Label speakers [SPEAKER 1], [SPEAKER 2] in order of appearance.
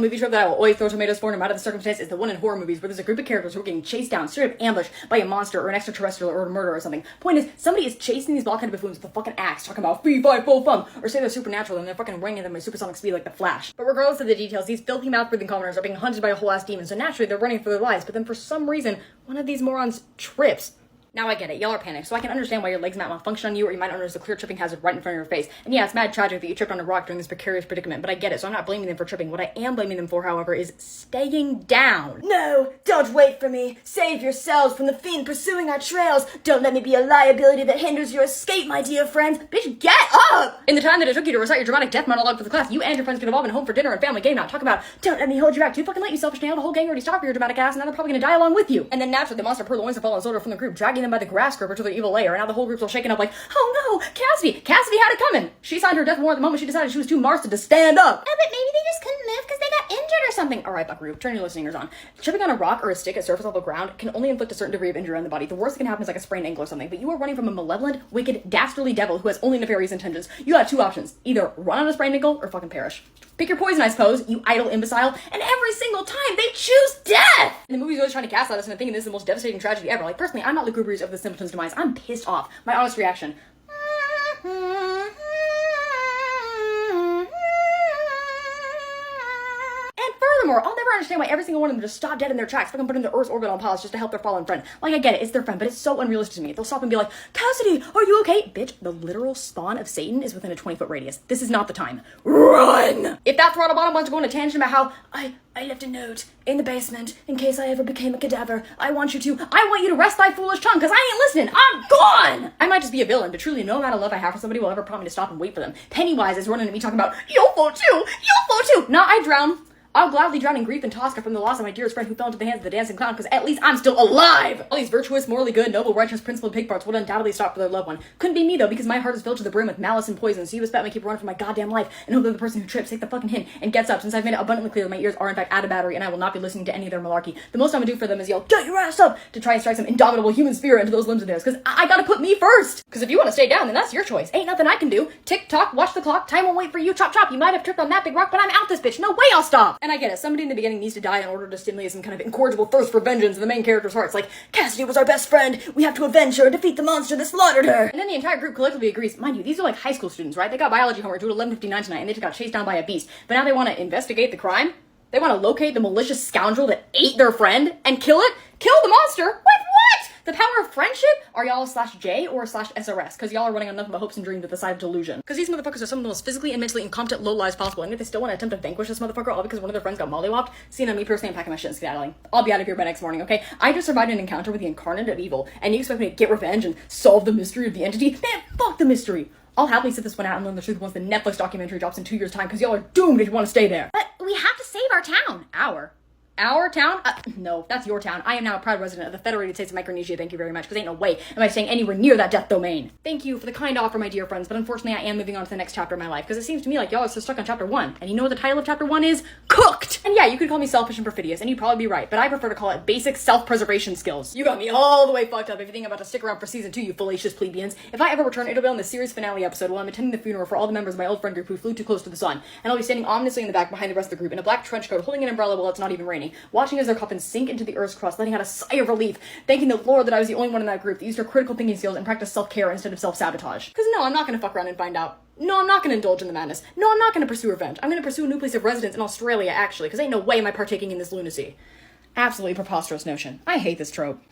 [SPEAKER 1] Movie trope that I will always throw tomatoes for no matter the circumstance is the one in horror movies where there's a group of characters who are getting chased down, straight up ambushed by a monster or an extraterrestrial or a murder or something. Point is, somebody is chasing these blockheaded buffoons with a fucking axe, talking about fee, fi, fo, fum, or say they're supernatural and they're fucking running at them at supersonic speed like the Flash. But regardless of the details, these filthy mouth-breathing commoners are being hunted by a whole ass demon, so naturally they're running for their lives, but then for some reason, one of these morons trips. Now I get it, y'all are panicked, so I can understand why your legs might malfunction on you, or you might not notice a clear tripping hazard right in front of your face. And yeah, it's mad tragic that you tripped on a rock during this precarious predicament, but I get it, so I'm not blaming them for tripping. What I am blaming them for, however, is staying down.
[SPEAKER 2] No, don't wait for me. Save yourselves from the fiend pursuing our trails. Don't let me be a liability that hinders your escape, my dear friends. Bitch, get up!
[SPEAKER 1] In the time that it took you to recite your dramatic death monologue for the class, you and your friends could have all been home for dinner and family game night. Talk about, don't let me hold you back. Too fucking late, you selfish nail. The whole gang already stopped for your dramatic ass, and now they're probably gonna die along with you. And then naturally, the monster purloins the fallen soldier from the group, dragging them by the grass gripper to their evil lair, and now the whole group's all shaken up like, oh no, Cassidy had it coming. She signed her death warrant the moment she decided she was too marsted to stand up.
[SPEAKER 2] Oh, but maybe they just couldn't move because they got injured or something.
[SPEAKER 1] All right, Buckaroo, turn your listening ears on. Tripping on a rock or a stick at surface level ground can only inflict a certain degree of injury on the body. The worst that can happen is like a sprained ankle or something, but you are running from a malevolent, wicked, dastardly devil who has only nefarious intentions. You have two options. Either run on a sprained ankle or fucking perish. Pick your poison, I suppose, you idle imbecile, and every single time they choose death! And the movie's always trying to cast us into thinking this is the most devastating tragedy ever. Like, personally, I'm not lugubrious of the simpleton's demise. I'm pissed off. My honest reaction. Furthermore, I'll never understand why every single one of them just stop dead in their tracks, fucking put into Earth's orbit on pause just to help their fallen friend. Like, I get it, it's their friend, but it's so unrealistic to me. They'll stop and be like, Cassidy, are you okay? Bitch, the literal spawn of Satan is within a 20-foot radius. This is not the time. Run! If that throttle bottom wants to go on a tangent about how I left a note in the basement in case I ever became a cadaver, I want you to rest thy foolish tongue, because I ain't listening. I'm gone! I might just be a villain, but truly no amount of love I have for somebody will ever prompt me to stop and wait for them. Pennywise is running at me talking about, you'll fall too! You'll fall too! Nah, I drown. I'll gladly drown in grief and Tosca from the loss of my dearest friend who fell into the hands of the dancing clown, because at least I'm still alive! All these virtuous, morally good, noble, righteous, principled pig parts would undoubtedly stop for their loved one. Couldn't be me, though, because my heart is filled to the brim with malice and poison, so you expect me to keep running for my goddamn life and hope that the person who trips, take the fucking hint, and gets up, since I've made it abundantly clear that my ears are in fact out of battery and I will not be listening to any of their malarkey. The most I'm gonna do for them is yell, get your ass up! To try and strike some indomitable human spirit into those limbs of theirs, because I gotta put me first! Because if you want to stay down, then that's your choice. Ain't nothing I can do. Tick tock, watch the clock, time won't wait for you, chop chop, you might have tripped on that big rock, but I'm out this bitch, no way I'll stop! And I get it, somebody in the beginning needs to die in order to stimulate some kind of incorrigible thirst for vengeance in the main character's hearts, like, Cassidy was our best friend, we have to avenge her and defeat the monster that slaughtered her! And then the entire group collectively agrees. Mind you, these are like high school students, right? They got biology homework due at 11:59 tonight and they just got chased down by a beast, but now they want to investigate the crime? They want to locate the malicious scoundrel that ate their friend and kill it? Kill the monster? With what? The power of friendship? Are y'all /J or /SRS? Because y'all are running on nothing but hopes and dreams with the side of delusion. Because these motherfuckers are some of the most physically and mentally incompetent low lives possible, and if they still want to attempt to vanquish this motherfucker all because one of their friends got mollywopped, see, on me personally, I'm packing my shit and skedaddling. I'll be out of here by next morning, okay? I just survived an encounter with the incarnate of evil, and you expect me to get revenge and solve the mystery of the entity? Man, fuck the mystery! I'll happily sit this one out and learn the truth once the Netflix documentary drops in 2 years' time, because y'all are doomed if you want to stay there.
[SPEAKER 2] But we have to save our town.
[SPEAKER 1] Our town? No, that's your town. I am now a proud resident of the Federated States of Micronesia, thank you very much, because ain't no way am I staying anywhere near that death domain. Thank you for the kind offer, my dear friends, but unfortunately I am moving on to the next chapter of my life, because it seems to me like y'all are still stuck on chapter 1, and you know what the title of chapter 1 is? Cooked! And yeah, you could call me selfish and perfidious, and you'd probably be right, but I prefer to call it basic self-preservation skills. You got me all the way fucked up if you think I'm about to stick around for season 2, you fallacious plebeians. If I ever return, it'll be on the series finale episode while I'm attending the funeral for all the members of my old friend group who flew too close to the sun, and I'll be standing ominously in the back behind the rest of the group in a black trench coat, holding an umbrella while it's not even raining, watching as their coffins sink into the earth's crust, letting out a sigh of relief, thanking the Lord that I was the only one in that group that used their critical thinking skills and practiced self-care instead of self-sabotage. Because no, I'm not gonna fuck around and find out. No, I'm not gonna indulge in the madness. No, I'm not gonna pursue revenge. I'm gonna pursue a new place of residence in Australia, actually, because ain't no way am I partaking in this lunacy. Absolutely preposterous notion. I hate this trope.